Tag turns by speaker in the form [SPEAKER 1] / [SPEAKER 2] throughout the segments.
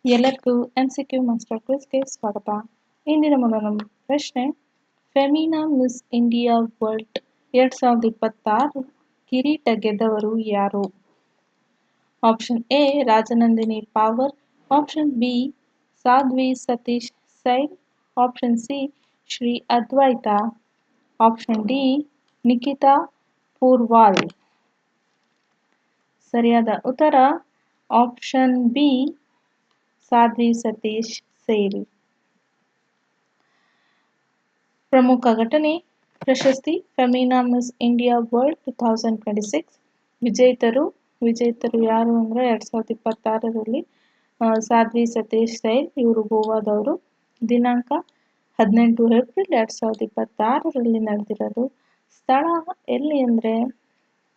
[SPEAKER 1] ಎಲ್ಲರಿಗೂ MCQ master ಕ್ವಿಜ್ಗೆ ಸ್ವಾಗತ. ಇಂದಿನ ಮೊದಲ ಪ್ರಶ್ನೆ, ಫೆಮಿನಾ ಮಿಸ್ ಇಂಡಿಯಾ ವರ್ಲ್ಡ್ 2026 ಕಿರೀಟ ಗೆದ್ದವರು ಯಾರು? Option A Rajnandini Pawar, option B Sadhvi Satish Sail, option C Shri Advaita, option D Nikhita Porwal. ಸರಿಯಾದ ಉತ್ತರ ಆಪ್ಷನ್ ಬಿ ಸಾಧ್ವಿ ಸತೀಶ್ ಸೇಲ್. ಪ್ರಮುಖ ಘಟನೆ ಪ್ರಶಸ್ತಿ ಫೆಮಿನಾ ಮಿಸ್ ಇಂಡಿಯಾ ವರ್ಲ್ಡ್ 2026 ವಿಜೇತರು ಯಾರು ಅಂದರೆ 2026ರಲ್ಲಿ ಸಾಧ್ವಿ ಸತೀಶ್ ಸೈಲ್, ಇವರು ಗೋವಾದವರು. ದಿನಾಂಕ 18 ಏಪ್ರಿಲ್ 2026ರಲ್ಲಿ ನಡೆದಿರೋದು. ಸ್ಥಳ ಎಲ್ಲಿ ಅಂದರೆ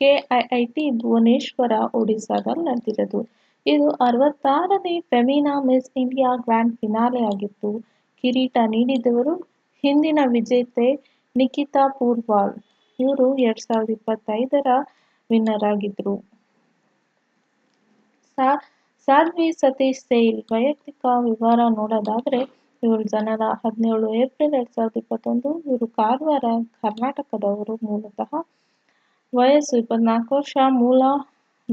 [SPEAKER 1] KIIT ಭುವನೇಶ್ವರ, ಒಡಿಸ್ಸಾದಲ್ಲಿ ನಡೆದಿರೋದು. ಇದು 66ನೇ Femina Miss India grand finale ಆಗಿತ್ತು. ಕಿರೀಟ ನೀಡಿದವರು ಹಿಂದಿನ ವಿಜೇತೆ ನಿಖಿತಾ ಪೂರ್ವಾಲ್, ಇವರು 2025ರ ವಿನ್ನರ್ ಆಗಿದ್ರು. ಸಾಧ್ವಿ ಸತೀಶ್ ಸೈಲ್ ವೈಯಕ್ತಿಕ ವಿವರ ನೋಡೋದಾದ್ರೆ, ಇವರು ಜನನ 17 ಏಪ್ರಿಲ್ 2021, ಇವರು ಕಾರವಾರ, ಕರ್ನಾಟಕದವರು ಮೂಲತಃ. ವಯಸ್ಸು 24 ವರ್ಷ, ಮೂಲ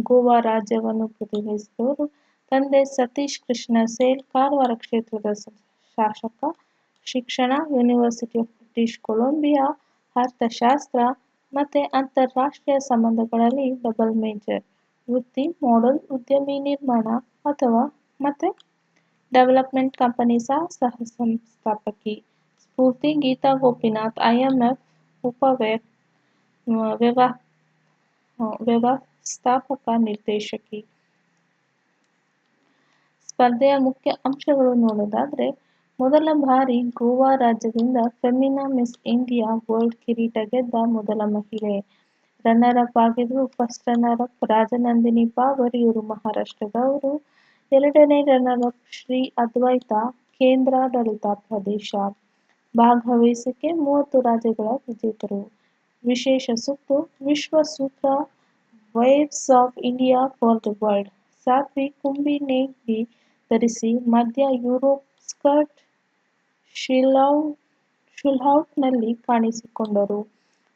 [SPEAKER 1] ಗೋವಾ ರಾಜ್ಯವನ್ನು ಪ್ರತಿನಿಧಿಸಿದವರು. ತಂದೆ ಸತೀಶ್ ಕೃಷ್ಣ ಸೇಲ್, ಕಾರವಾರ ಕ್ಷೇತ್ರದ ಶಾಸಕ. ಶಿಕ್ಷಣ ಯೂನಿವರ್ಸಿಟಿ ಆಫ್ ಬ್ರಿಟಿಷ್ ಕೊಲಂಬಿಯಾ, ಅರ್ಥಶಾಸ್ತ್ರ ಮತ್ತು ಅಂತಾರಾಷ್ಟ್ರೀಯ ಸಂಬಂಧಗಳಲ್ಲಿ ಡಬಲ್ ಮೇಜರ್. ವೃತ್ತಿ ಮಾಡೆಲ್, ಉದ್ಯಮಿ, ನಿರ್ಮಾಣ ಮತ್ತು ಡೆವಲಪ್ಮೆಂಟ್ ಕಂಪನಿ ಸಹ ಸಂಸ್ಥಾಪಕಿ. ಸ್ಫೂರ್ತಿ ಗೀತಾ ಗೋಪಿನಾಥ್, IMF ಉಪ ವ್ಯವಸ್ಥಾಪಕ ನಿರ್ದೇಶಕಿ. ಸ್ಪರ್ಧೆಯ ಮುಖ್ಯ ಅಂಶಗಳು ನೋಡೋದಾದ್ರೆ, ಮೊದಲ ಬಾರಿ ಗೋವಾ ರಾಜ್ಯದಿಂದ ಫೆಮಿನಾ ಮಿಸ್ ಇಂಡಿಯಾ ವರ್ಲ್ಡ್ ಕಿರೀಟ ಗೆದ್ದ ಮೊದಲ ಮಹಿಳೆ. ರನ್ನರ್ ಅಪ್ ಆಗಿದ್ರು. First runner up Rajanandini power, ಇವರು ಮಹಾರಾಷ್ಟ್ರದವರು. ಎರಡನೇ ರನ್ನರ್ ಅಪ್ ಶ್ರೀ ಅದ್ವೈತ, ಕೇಂದ್ರಾಡಳಿತ ಪ್ರದೇಶ. ಭಾಗವಹಿಸಿಕೆ 30 ರಾಜ್ಯಗಳ ವಿಜೇತರು. ವಿಶೇಷ ಸುತ್ತು ವಿಶ್ವ ಸೂತ್ರ waves of India for the world. Sadhvi ಕುಂಬಿ ನೇಗಿ ಧರಿಸಿ ಮಧ್ಯ ಯುರೋಪ್ ಸ್ಕರ್ಟ್ ಶೂಲ್ಔಟ್ನಲ್ಲಿ ಕಾಣಿಸಿಕೊಂಡರು.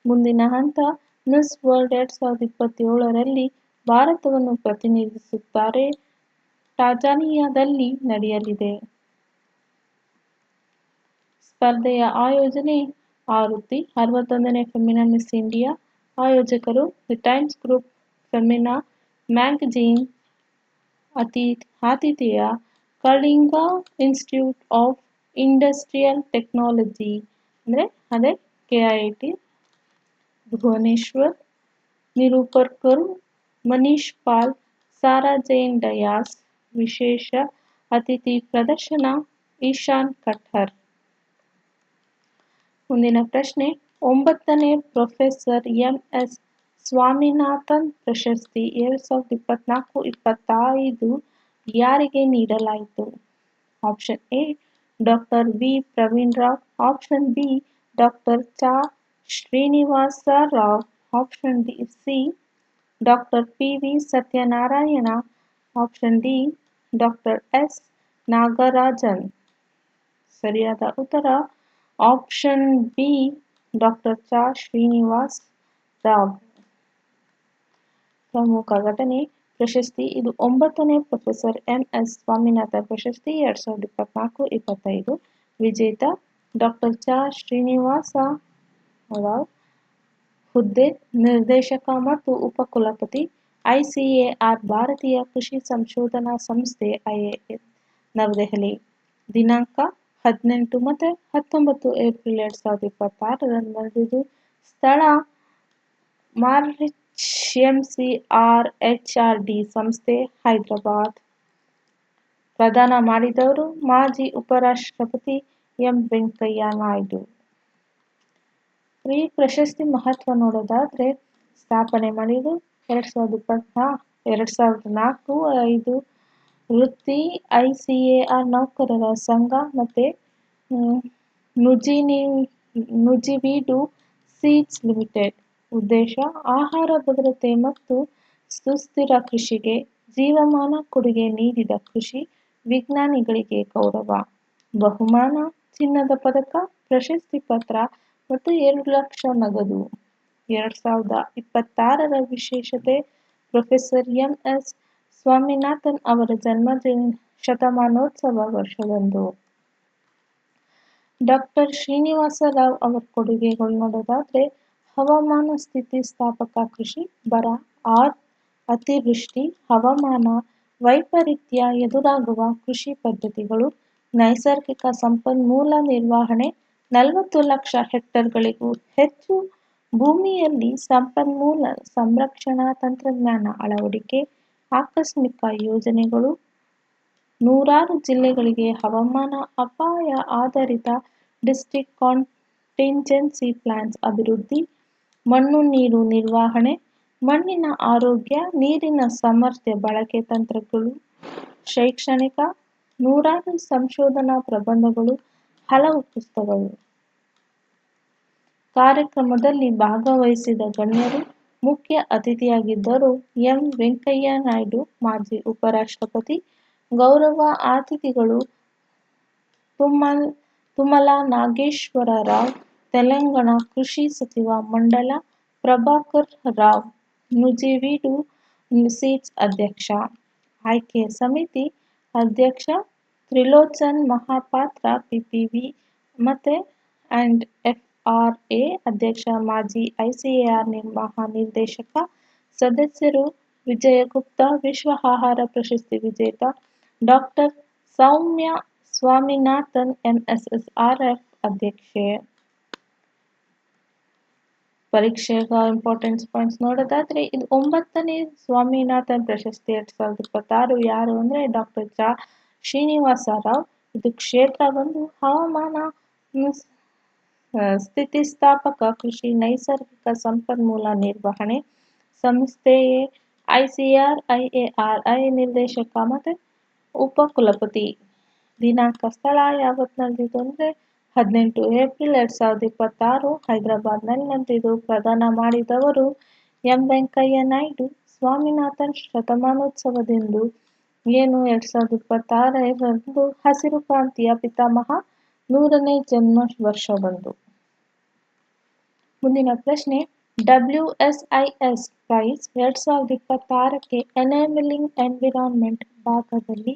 [SPEAKER 1] ಮುಂದಿನ ಹಂತ ಮಿಸ್ ವರ್ಲ್ಡ್ 2027ರಲ್ಲಿ ಭಾರತವನ್ನು ಪ್ರತಿನಿಧಿಸುತ್ತಾರೆ. ಟಾಂಜಾನಿಯಾದಲ್ಲಿ ನಡೆಯಲಿದೆ. ಸ್ಪರ್ಧೆಯ ಆಯೋಜನೆ ಆವೃತ್ತಿ 61ನೇ ಫೆಮಿನಾ ಮಿಸ್ ಇಂಡಿಯಾ. ಆಯೋಜಕರು the Times Group, Femina magazine. ಆತಿಥೇಯ Kalinga Institute of Industrial Technology ಅದೇ KIIT ಭುವನೇಶ್ವರ್. ನಿರೂಪಕರು ಮನೀಶ್ ಪಾಲ್, ಸಾರಾ ಜೈನ್ ಡಯಾಸ್. ವಿಶೇಷ ಅತಿಥಿ ಪ್ರದರ್ಶನ ಈಶಾನ್ ಖಟ್ಟರ್. ಮುಂದಿನ ಪ್ರಶ್ನೆ, 9ನೇ ಪ್ರೊಫೆಸರ್ MS ಸ್ವಾಮಿನಾಥನ್ ಪ್ರಶಸ್ತಿ 2024-25 ಯಾರಿಗೆ ನೀಡಲಾಯಿತು? Option A doctor V Praveen Rao, option B doctor ಚಾ Srinivasa Rao, option C doctor PV Satyanarayana, option D doctor S Nagarajan. ಸರಿಯಾದ ಉತ್ತರ ಆಪ್ಷನ್ ಬಿ ಡಾಕ್ಟರ್ ಚಾ ಶ್ರೀನಿವಾಸ್ ರಾವ್. ಪ್ರಮುಖ ಘಟನೆ ಪ್ರಶಸ್ತಿ ಇದು 9ನೇ ಪ್ರೊಫೆಸರ್ MS ಸ್ವಾಮಿನಾಥನ್ ಪ್ರಶಸ್ತಿ 2024-25. ವಿಜೇತ ಡಾಕ್ಟರ್ ಚಾ ಶ್ರೀನಿವಾಸ ರಾವ್. ಹುದ್ದೆ ನಿರ್ದೇಶಕ ಮತ್ತು ಉಪಕುಲಪತಿ, ICAR ಭಾರತೀಯ ಕೃಷಿ ಸಂಶೋಧನಾ ಸಂಸ್ಥೆ IISc ನವದೆಹಲಿ. ದಿನಾಂಕ 18 ಮತ್ತು 19 ಏಪ್ರಿಲ್ 2026ರಂದು ನಡೆದಿದ್ದು. ಸ್ಥಳ ಮಾರಿಚ್ MCR HRD ಸಂಸ್ಥೆ, ಹೈದರಾಬಾದ್. ಪ್ರದಾನ ಮಾಡಿದವರು ಮಾಜಿ ಉಪರಾಷ್ಟ್ರಪತಿ M ವೆಂಕಯ್ಯ ನಾಯ್ಡು. ಈ ಪ್ರಶಸ್ತಿ ಮಹತ್ವ ನೋಡೋದಾದ್ರೆ, ಸ್ಥಾಪನೆ ಮಾಡಿದ್ದು 2004-5. ವೃತ್ತಿ ICAR ನೌಕರರ ಸಂಘ ಮತ್ತು ನುಜಿವೀಡು ಸೀಡ್ಸ್ ಲಿಮಿಟೆಡ್. ಉದ್ದೇಶ ಆಹಾರ ಭದ್ರತೆ ಮತ್ತು ಸುಸ್ಥಿರ ಕೃಷಿಗೆ ಜೀವಮಾನ ಕೊಡುಗೆ ನೀಡಿದ ಕೃಷಿ ವಿಜ್ಞಾನಿಗಳಿಗೆ ಗೌರವ, ಬಹುಮಾನ, ಚಿನ್ನದ ಪದಕ, ಪ್ರಶಸ್ತಿ ಪತ್ರ ಮತ್ತು 2 ಲಕ್ಷ ನಗದು. 2026ರ ವಿಶೇಷತೆ ಪ್ರೊಫೆಸರ್ ಎಂ.ಎಸ್. ಸ್ವಾಮಿನಾಥನ್ ಅವರ ಜನ್ಮ ಶತಮಾನೋತ್ಸವ ವರ್ಷದಂದು. ಡಾ. ಶ್ರೀನಿವಾಸ ರಾವ್ ಅವರ ಕೊಡುಗೆಗಳು ನೋಡೋದಾದ್ರೆ ಹವಾಮಾನ ಸ್ಥಿತಿಸ್ಥಾಪಕ ಕೃಷಿ, ಬರ, ಅತಿವೃಷ್ಟಿ, ಹವಾಮಾನ ವೈಪರೀತ್ಯ ಎದುರಾಗುವ ಕೃಷಿ ಪದ್ಧತಿಗಳು, ನೈಸರ್ಗಿಕ ಸಂಪನ್ಮೂಲ ನಿರ್ವಹಣೆ, 40 ಲಕ್ಷ ಹೆಕ್ಟೇರ್ಗಳಿಗೂ ಹೆಚ್ಚು ಭೂಮಿಯಲ್ಲಿ ಸಂಪನ್ಮೂಲ ಸಂರಕ್ಷಣಾ ತಂತ್ರಜ್ಞಾನ ಅಳವಡಿಕೆ, ಆಕಸ್ಮಿಕ ಯೋಜನೆಗಳು, 100 ಜಿಲ್ಲೆಗಳಿಗೆ ಹವಾಮಾನ ಅಪಾಯ ಆಧಾರಿತ ಡಿಸ್ಟ್ರಿಕ್ಟ್ ಕಾಂಟಿಂಜೆನ್ಸಿ ಪ್ಲಾನ್ಸ್ ಅಭಿವೃದ್ಧಿ, ಮಣ್ಣು ನೀರು ನಿರ್ವಹಣೆ, ಮಣ್ಣಿನ ಆರೋಗ್ಯ, ನೀರಿನ ಸಮರ್ಥ ಬಳಕೆ ತಂತ್ರಗಳು, ಶೈಕ್ಷಣಿಕ, 100 ಸಂಶೋಧನಾ ಪ್ರಬಂಧಗಳು, ಹಲವು ಪುಸ್ತಕಗಳು. ಕಾರ್ಯಕ್ರಮದಲ್ಲಿ ಭಾಗವಹಿಸಿದ ಗಣ್ಯರು, ಮುಖ್ಯ ಅತಿಥಿಯಾಗಿದ್ದರು ಎಂ. ವೆಂಕಯ್ಯ ನಾಯ್ಡು, ಮಾಜಿ ಉಪರಾಷ್ಟ್ರಪತಿ. ಗೌರವ ಅತಿಥಿಗಳು ತುಮ್ಮಲ ನಾಗೇಶ್ವರ ರಾವ್, ತೆಲಂಗಾಣ ಕೃಷಿ ಸಚಿವ ಮಂಡಲ ಪ್ರಭಾಕರ್ ರಾವ್, ನೂಜಿವೀಡು ಸೀಡ್ಸ್ ಅಧ್ಯಕ್ಷ. ಆಯ್ಕೆ ಸಮಿತಿ ಅಧ್ಯಕ್ಷ ತ್ರಿಲೋಚನ್ ಮಹಾಪಾತ್ರ, ಪಿಪಿವಿ ಅಂಡ್ ಎಫ್ಆರ್ಎ ಅಧ್ಯಕ್ಷ, ಮಾಜಿ ಐಸಿಎಆರ್ ಮಹಾನಿರ್ದೇಶಕ. ಸದಸ್ಯರು ವಿಜಯಗುಪ್ತ, ವಿಶ್ವ ಆಹಾರ ಪ್ರಶಸ್ತಿ ವಿಜೇತ ಡಾ. ಸೌಮ್ಯ ಸ್ವಾಮಿನಾಥನ್, ಎಂಎಸ್ಎಸ್ಆರ್ಎಫ್ ಅಧ್ಯಕ್ಷೆ. ಪರೀಕ್ಷೆಗ ಇಂಪಾರ್ಟೆನ್ಸ್ ಪಾಯಿಂಟ್ಸ್ ನೋಡೋದಾದ್ರೆ ಇದು 9ನೇ ಸ್ವಾಮಿನಾಥನ್ ಪ್ರಶಸ್ತಿ 2026 ಯಾರು ಅಂದ್ರೆ ಡಾ. ಶ್ರೀನಿವಾಸ ರಾವ್. ಇದು ಕ್ಷೇತ್ರ ಬಂದು ಹವಾಮಾನ ಸ್ಥಿತಿಸ್ಥಾಪಕ ಕೃಷಿ, ನೈಸರ್ಗಿಕ ಸಂಪನ್ಮೂಲ ನಿರ್ವಹಣೆ. ಸಂಸ್ಥೆಯೇ ಐಸಿಆರ್ ಐಎಆರ್ಐ ನಿರ್ದೇಶಕ ಮತ್ತು ಉಪಕುಲಪತಿ. ದಿನಾಂಕ, ಸ್ಥಳ ಯಾವತ್ತು ನಡೆದಿದ್ದು ಅಂದರೆ 18 ಏಪ್ರಿಲ್ 2026 ಹೈದರಾಬಾದ್ನಲ್ಲಿ ನಡೆದಿದ್ದು. ಪ್ರದಾನ ಮಾಡಿದವರು ಎಂ. ವೆಂಕಯ್ಯ ನಾಯ್ಡು. ಸ್ವಾಮಿನಾಥನ್ ಶತಮಾನೋತ್ಸವದಂದು ಏನು 2026ರಂದು ಹಸಿರು ಕ್ರಾಂತಿಯ ಪಿತಾಮಹ 100ನೇ ಜನ್ಮ ವರ್ಷದಂದು. ಮುಂದಿನ ಪ್ರಶ್ನೆ, WSIS ಪ್ರೈಸ್ 2026ಕ್ಕೆ ಎನೇಬಲಿಂಗ್ ಎನ್ವಿರಾನ್ಮೆಂಟ್ ಭಾಗದಲ್ಲಿ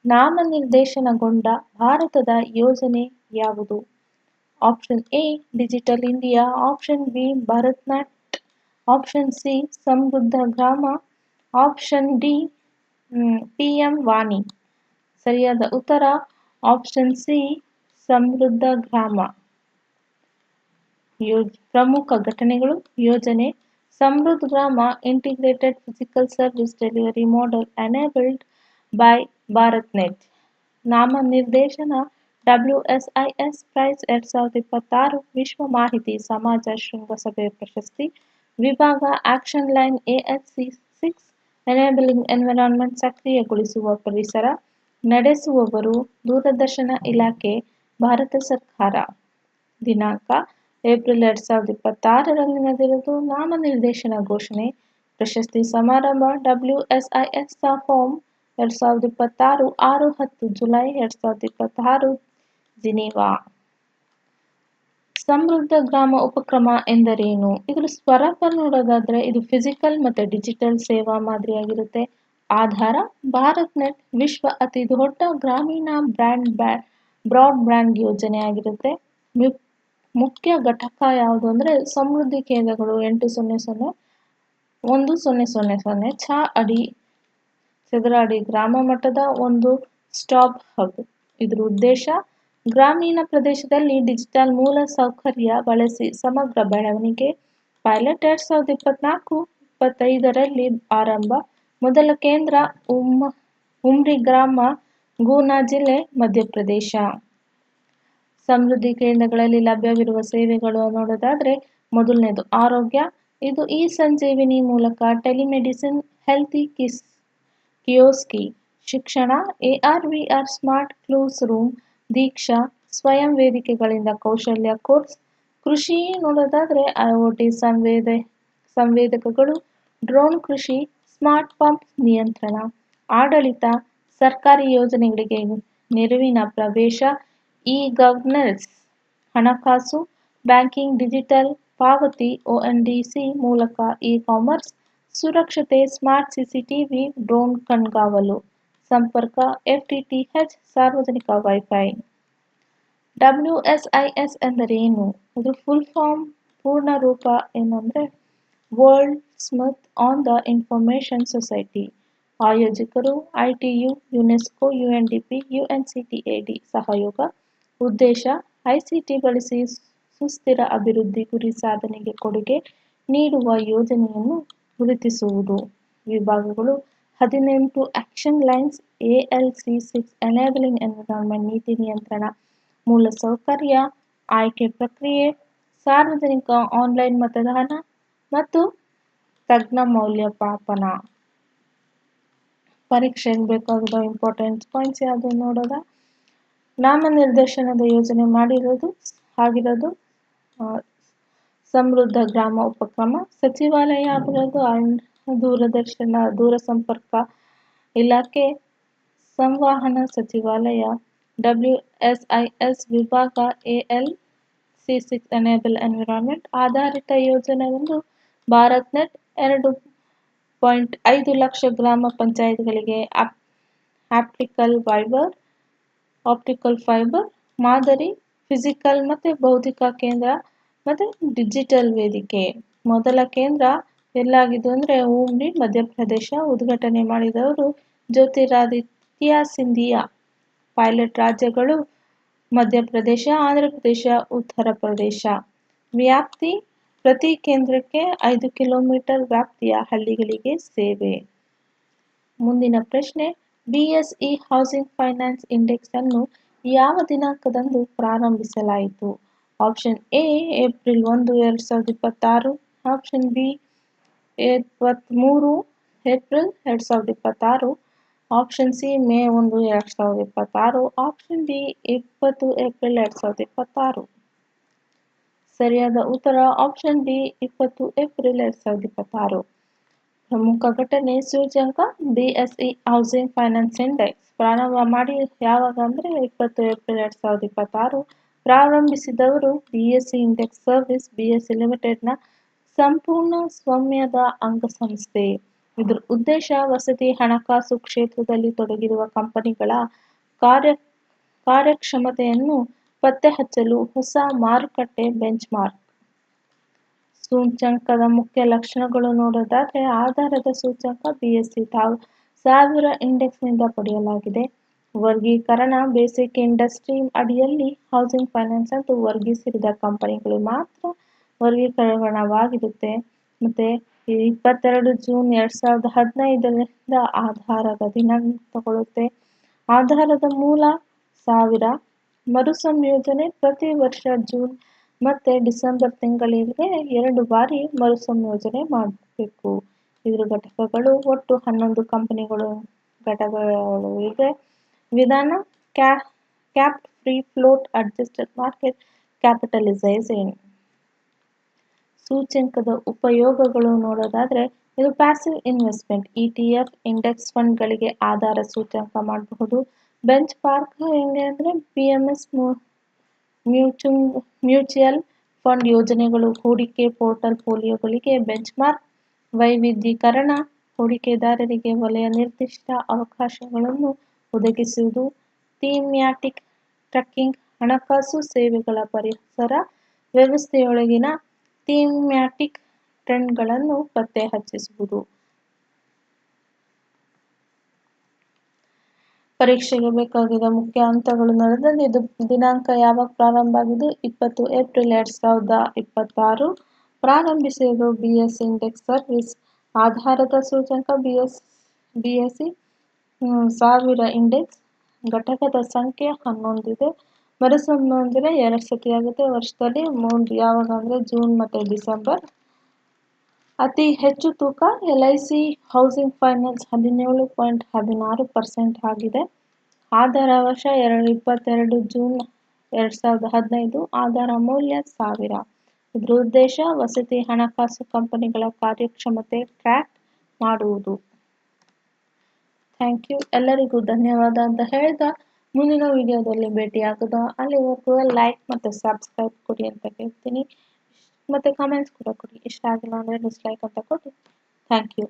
[SPEAKER 1] ನಾಮನಿರ್ದೇಶನಗೊಂಡ ಭಾರತದ ಯೋಜನೆ ಯಾವುದು? Option A digital India, option B BharatNet, option C Samriddh Gram, option D PM ವಾಣಿ. ಸರಿಯಾದ ಉತ್ತರ ಆಪ್ಷನ್ ಸಿ ಸಮೃದ್ಧ ಗ್ರಾಮ. ಪ್ರಮುಖ ಘಟನೆಗಳು ಯೋಜನೆ. Samriddh Gram integrated physical service delivery model enabled by BharatNet. ನಾಮನಿರ್ದೇಶನ WSIS ಪ್ರೈಸ್ 2026 ವಿಶ್ವ ಮಾಹಿತಿ ಸಮಾಜ ಶೃಂಗಸಭೆ ಪ್ರಶಸ್ತಿ. ವಿಭಾಗ action line AHC 6 enabling environment ಸಕ್ರಿಯಗೊಳಿಸುವ ಪರಿಸರ. ನಡೆಸುವವರು ದೂರದರ್ಶನ ಇಲಾಖೆ, ಭಾರತ ಸರ್ಕಾರ. ದಿನಾಂಕ ಏಪ್ರಿಲ್ 2026ರಲ್ಲಿ ನಡೆದಿರುವುದು ನಾಮನಿರ್ದೇಶನ ಘೋಷಣೆ. ಪ್ರಶಸ್ತಿ ಸಮಾರಂಭ WSIS ಫಾರ್ಮ್ 2026 6-10 ಜುಲೈ 2026 ಜಿನೀವಾ. ಸಮೃದ್ಧ ಗ್ರಾಮ ಉಪಕ್ರಮ ಎಂದರೇನು? ಇದರ ಸ್ವರೂಪ ನೋಡೋದಾದ್ರೆ ಇದು ಫಿಸಿಕಲ್ ಮತ್ತು ಡಿಜಿಟಲ್ ಸೇವಾ ಮಾದರಿಯಾಗಿರುತ್ತೆ. ಆಧಾರ ಭಾರತ್ನೆಟ್ ವಿಶ್ವ ಅತಿ ದೊಡ್ಡ ಗ್ರಾಮೀಣ ಬ್ರಾಡ್ಬ್ಯಾಂಡ್ ಯೋಜನೆ ಆಗಿರುತ್ತೆ. ಮುಖ್ಯ ಘಟಕ ಯಾವುದು ಅಂದರೆ ಸಮೃದ್ಧಿ ಕೇಂದ್ರಗಳು 800-1000 ಚದರ ಅಡಿ ಗ್ರಾಮ ಮಟ್ಟದ ಒಂದು ಸ್ಟಾಪ್ ಹಬ್. ಇದರ ಉದ್ದೇಶ ಗ್ರಾಮೀಣ ಪ್ರದೇಶದಲ್ಲಿ ಡಿಜಿಟಲ್ ಮೂಲ ಸೌಕರ್ಯ ಬಳಸಿ ಸಮಗ್ರ ಬೆಳವಣಿಗೆ. ಪೈಲಟ್ 2024-25ರಲ್ಲಿ ಆರಂಭ. ಮೊದಲ ಕೇಂದ್ರ ಉಮ್ರಿ ಗ್ರಾಮ, ಗುನಾ ಜಿಲ್ಲೆ, ಮಧ್ಯಪ್ರದೇಶ. ಸಮೃದ್ಧಿ ಕೇಂದ್ರಗಳಲ್ಲಿ ಲಭ್ಯವಿರುವ ಸೇವೆಗಳು ನೋಡೋದಾದ್ರೆ ಮೊದಲನೇದು ಆರೋಗ್ಯ. ಇದು ಇ-ಸಂಜೀವಿನಿ ಮೂಲಕ ಟೆಲಿಮೆಡಿಸಿನ್, ಹೆಲ್ತಿ ಕಿಯೋಸ್ಕಿ. ಶಿಕ್ಷಣ AR/VR ಸ್ಮಾರ್ಟ್ ಕ್ಲಾಸ್ ರೂಮ್, ದೀಕ್ಷಾ ಸ್ವಯಂ ವೇದಿಕೆಗಳಿಂದ ಕೌಶಲ್ಯ ಕೋರ್ಸ್. ಕೃಷಿ ನೋಡೋದಾದ್ರೆ IoT ಸಂವೇದಕಗಳು, ಡ್ರೋನ್ ಕೃಷಿ, ಸ್ಮಾರ್ಟ್ ಪಂಪ್ ನಿಯಂತ್ರಣ. ಆಡಳಿತ ಸರ್ಕಾರಿ ಯೋಜನೆಗಳಿಗೆ ನೆರವಿನ ಪ್ರವೇಶ, ಇ-ಗವರ್ನೆನ್ಸ್, ಹಣಕಾಸು, ಬ್ಯಾಂಕಿಂಗ್, ಡಿಜಿಟಲ್ ಪಾವತಿ, ಒಎನ್ಡಿಸಿ ಮೂಲಕ ಇ-ಕಾಮರ್ಸ್, ಸುರಕ್ಷತೆ, ಸ್ಮಾರ್ಟ್ ಸಿಸಿಟಿವಿ, ಡ್ರೋನ್ ಕಣ್ಗಾವಲು, ಸಂಪರ್ಕ, ಎಫ್ಟಿಟಿಎಚ್, ಸಾರ್ವಜನಿಕ ವೈಫೈ. WSIS ಎಂದರೇನು? ಇದು ಫುಲ್ ಫಾರ್ಮ್, ಪೂರ್ಣ ರೂಪ ಏನಂದ್ರೆ world Smith on the information society. ಆಯೋಜಕರು ITU, ಯುನೆಸ್ಕೋ, UNDP, UNCTAD ಸಹಯೋಗ. ಉದ್ದೇಶ ICT ಬಳಸಿ ಸುಸ್ಥಿರ ಅಭಿವೃದ್ಧಿ ಗುರಿ ಸಾಧನೆಗೆ ಕೊಡುಗೆ ನೀಡುವ ಯೋಜನೆಯನ್ನು ಗುರುತಿಸುವುದು. ವಿಭಾಗಗಳು 18 action lines. ALC6 enabling environment ನೀತಿ ನಿಯಂತ್ರಣ, ಮೂಲಸೌಕರ್ಯ, ಆಯ್ಕೆ ಪ್ರಕ್ರಿಯೆ, ಸಾರ್ವಜನಿಕ ಆನ್ಲೈನ್ ಮತದಾನ ಮತ್ತು ತಜ್ಞ ಮೌಲ್ಯಮಾಪನ. ಪರೀಕ್ಷೆಗೆ ಬೇಕಾಗಿರೋ ಇಂಪಾರ್ಟೆಂಟ್ ಪಾಯಿಂಟ್ಸ್ ಯಾವುದು ನೋಡೋದ. ನಾಮನಿರ್ದೇಶನದ ಯೋಜನೆ ಆಗಿರೋದು ಸಮೃದ್ಧ ಗ್ರಾಮ ಉಪಕ್ರಮ. ಸಚಿವಾಲಯ ಆಗಿರೋದು ದೂರಸಂಪರ್ಕ ಇಲಾಖೆ, ಸಂವಹನ ಸಚಿವಾಲಯ. WSIS ವಿಭಾಗ ALC6 ಎನೇಬಲ್ ಎನ್ವಿರಾನ್ಮೆಂಟ್ ಆಧಾರಿತ ಯೋಜನೆ ಭಾರತ್ ನೆಟ್ 2.5 ಲಕ್ಷ ಗ್ರಾಮ ಪಂಚಾಯತ್ಗಳಿಗೆ ಆಪ್ಟಿಕಲ್ ಫೈಬರ್ ಮಾದರಿ, ಫಿಸಿಕಲ್ ಮತ್ತು ಭೌತಿಕ ಕೇಂದ್ರ ಮತ್ತು ಡಿಜಿಟಲ್ ವೇದಿಕೆ. ಮೊದಲ ಕೇಂದ್ರ ಎಲ್ಲಾಗಿದ್ದು ಅಂದರೆ ಉಮ್ರಿ, ಮಧ್ಯಪ್ರದೇಶ. ಉದ್ಘಾಟನೆ ಮಾಡಿದವರು ಜ್ಯೋತಿರಾದಿತ್ಯ ಸಿಂಧಿಯಾ. ಪೈಲಟ್ ರಾಜ್ಯಗಳು ಮಧ್ಯಪ್ರದೇಶ, ಆಂಧ್ರಪ್ರದೇಶ, ಉತ್ತರ ಪ್ರದೇಶ. ವ್ಯಾಪ್ತಿ ಪ್ರತಿ ಕೇಂದ್ರಕ್ಕೆ 5 ಕಿಲೋಮೀಟರ್ ವ್ಯಾಪ್ತಿಯ ಹಳ್ಳಿಗಳಿಗೆ ಸೇವೆ. ಮುಂದಿನ ಪ್ರಶ್ನೆ, BSE ಹೌಸಿಂಗ್ ಫೈನಾನ್ಸ್ ಇಂಡೆಕ್ಸ್ ಅನ್ನು ಯಾವ ದಿನಾಂಕದಂದು ಪ್ರಾರಂಭಿಸಲಾಯಿತು? Option A April 1, 2026. Option B 23 April 2026. Option C May 1, 2026. Option D 20 April 2026. ಸರಿಯಾದ ಉತ್ತರ ಆಪ್ಷನ್ ಡಿ 20 ಏಪ್ರಿಲ್ 2026. ಪ್ರಮುಖ ಘಟನೆ ಸೂಚ್ಯಂಕ BSE ಹೌಸಿಂಗ್ ಫೈನಾನ್ಸ್ ಇಂಡೆಕ್ಸ್ ಪ್ರಾರಂಭ ಮಾಡಿ ಯಾವಾಗ ಅಂದರೆ 20 April 2026. ಪ್ರಾರಂಭಿಸಿದವರು BSE index service BSE ಲಿಮಿಟೆಡ್ನ ಸಂಪೂರ್ಣ ಸ್ವಾಮ್ಯದ ಅಂಗಸಂಸ್ಥೆ. ಇದರ ಉದ್ದೇಶ ವಸತಿ ಹಣಕಾಸು ಕ್ಷೇತ್ರದಲ್ಲಿ ತೊಡಗಿರುವ ಕಂಪನಿಗಳ ಕಾರ್ಯಕ್ಷಮತೆಯನ್ನು ಪತ್ತೆಹಚ್ಚಲು ಹೊಸ ಮಾರುಕಟ್ಟೆ ಬೆಂಚ್ಮಾರ್ಕ್. ಸೂಚ್ಯಂಕದ ಮುಖ್ಯ ಲಕ್ಷಣಗಳು ನೋಡೋದಾದರೆ ಆಧಾರದ ಸೂಚ್ಯಂಕ BSE 1000 ಇಂಡೆಕ್ಸ್ನಿಂದ ಪಡೆಯಲಾಗಿದೆ. ವರ್ಗೀಕರಣ ಬೇಸಿಕ್ ಇಂಡಸ್ಟ್ರಿ ಅಡಿಯಲ್ಲಿ ಹೌಸಿಂಗ್ ಫೈನಾನ್ಸ್ ಅಂತ ವರ್ಗೀಕರಿಸಿದ ಕಂಪನಿಗಳು ಮಾತ್ರ ವರ್ಗೀಕರಣವಾಗಿರುತ್ತೆ. ಮತ್ತು 22 ಜೂನ್ 2015 ಆಧಾರದ ದಿನಾಂಕ ತಗೊಳ್ಳುತ್ತೆ. ಆಧಾರದ ಮೂಲ 1000. ಮರುಸಂಯೋಜನೆ ಪ್ರತಿ ವರ್ಷ ಜೂನ್ ಮತ್ತು ಡಿಸೆಂಬರ್ ತಿಂಗಳಿಗೆ 2 ಬಾರಿ ಮರುಸಂಯೋಜನೆ ಮಾಡಬೇಕು. ಇದರ ಘಟಕಗಳು ಒಟ್ಟು 11 ಕಂಪನಿಗಳು ಘಟಕಗಳು ಇದೆ. ವಿಧಾನ capped free float adjusted market capitalisation. ಸೂಚ್ಯಂಕದ ಉಪಯೋಗಗಳು ನೋಡೋದಾದರೆ ಇದು ಪ್ಯಾಸಿವ್ ಇನ್ವೆಸ್ಟ್ಮೆಂಟ್ ETF ಇಂಡೆಕ್ಸ್ ಫಂಡ್ಗಳಿಗೆ ಆಧಾರ ಸೂಚ್ಯಂಕ ಮಾಡಬಹುದು. ಬೆಂಚ್ ಮಾರ್ಕ್ ಹೆಂಗೆ ಅಂದರೆ PMS ಮ್ಯೂಚುಯಲ್ ಫಂಡ್ ಯೋಜನೆಗಳು ಹೂಡಿಕೆ ಪೋರ್ಟ್ಫೋಲಿಯೋಗಳಿಗೆ ಬೆಂಚ್ ಮಾರ್ಕ್. ವೈವಿಧ್ಯೀಕರಣ ಹೂಡಿಕೆದಾರರಿಗೆ ವಲಯ ನಿರ್ದಿಷ್ಟ ಅವಕಾಶಗಳನ್ನು ಒದಗಿಸುವುದು. ಥೀಮ್ಯಾಟಿಕ್ ಟ್ರ್ಯಾಕಿಂಗ್ ಹಣಕಾಸು ಸೇವೆಗಳ ಪರಿಸರ ವ್ಯವಸ್ಥೆಯೊಳಗಿನ ಥೀಮ್ಯಾಟಿಕ್ ಟ್ರೆಂಡ್ಗಳನ್ನು ಪತ್ತೆಹಚ್ಚುವುದು. ಪರೀಕ್ಷೆಗೆ ಬೇಕಾಗಿದ್ದ ಮುಖ್ಯ ಹಂತಗಳು ನಡೆದಂತೆ ಇದು ದಿನಾಂಕ ಯಾವಾಗ ಪ್ರಾರಂಭ ಆಗಿದ್ದು 20 ಏಪ್ರಿಲ್ 2026. ಪ್ರಾರಂಭಿಸಿದ್ದು BSE index service. ಆಧಾರದ ಸೂಚ್ಯಂಕ BSE 1000 ಇಂಡೆಕ್ಸ್. ಘಟಕದ ಸಂಖ್ಯೆ 11 ಇದೆ. ಮರುಸಂಯೋಜನೆ 2 ಸತಿ ಆಗುತ್ತೆ ವರ್ಷದಲ್ಲಿ. ಯಾವಾಗ ಅಂದರೆ ಜೂನ್ ಮತ್ತು ಡಿಸೆಂಬರ್. ಅತಿ ಹೆಚ್ಚು ತೂಕ LIC ಹೌಸಿಂಗ್ ಫೈನಾನ್ಸ್ 17.16% ಆಗಿದೆ. ಆಧಾರ ವರ್ಷ 22 ಜೂನ್ 2015. ಆಧಾರ ಮೌಲ್ಯ 1000. ಇದರ ಉದ್ದೇಶ ವಸತಿ ಹಣಕಾಸು ಕಂಪನಿಗಳ ಕಾರ್ಯಕ್ಷಮತೆ ಟ್ರ್ಯಾಕ್ ಮಾಡುವುದು. Thank you. ಎಲ್ಲರಿಗೂ ಧನ್ಯವಾದ ಅಂತ ಹೇಳ್ತಾ ಮುಂದಿನ ವಿಡಿಯೋದಲ್ಲಿ ಭೇಟಿಯಾಗೋದು. ಅಲ್ಲಿವರೆಗೂ ಲೈಕ್ ಮತ್ತು ಸಬ್ಸ್ಕ್ರೈಬ್ ಕೊಡಿ ಅಂತ ಹೇಳ್ತೀನಿ. ಮತ್ತು ಕಮೆಂಟ್ಸ್ ಕೂಡ ಕೊಡಿ. ಇಷ್ಟ ಆಗಿಲ್ಲ ಅಂದರೆ ಡಿಸ್ಲೈಕ್ ಅಂತ ಕೊಡಿ. Thank you.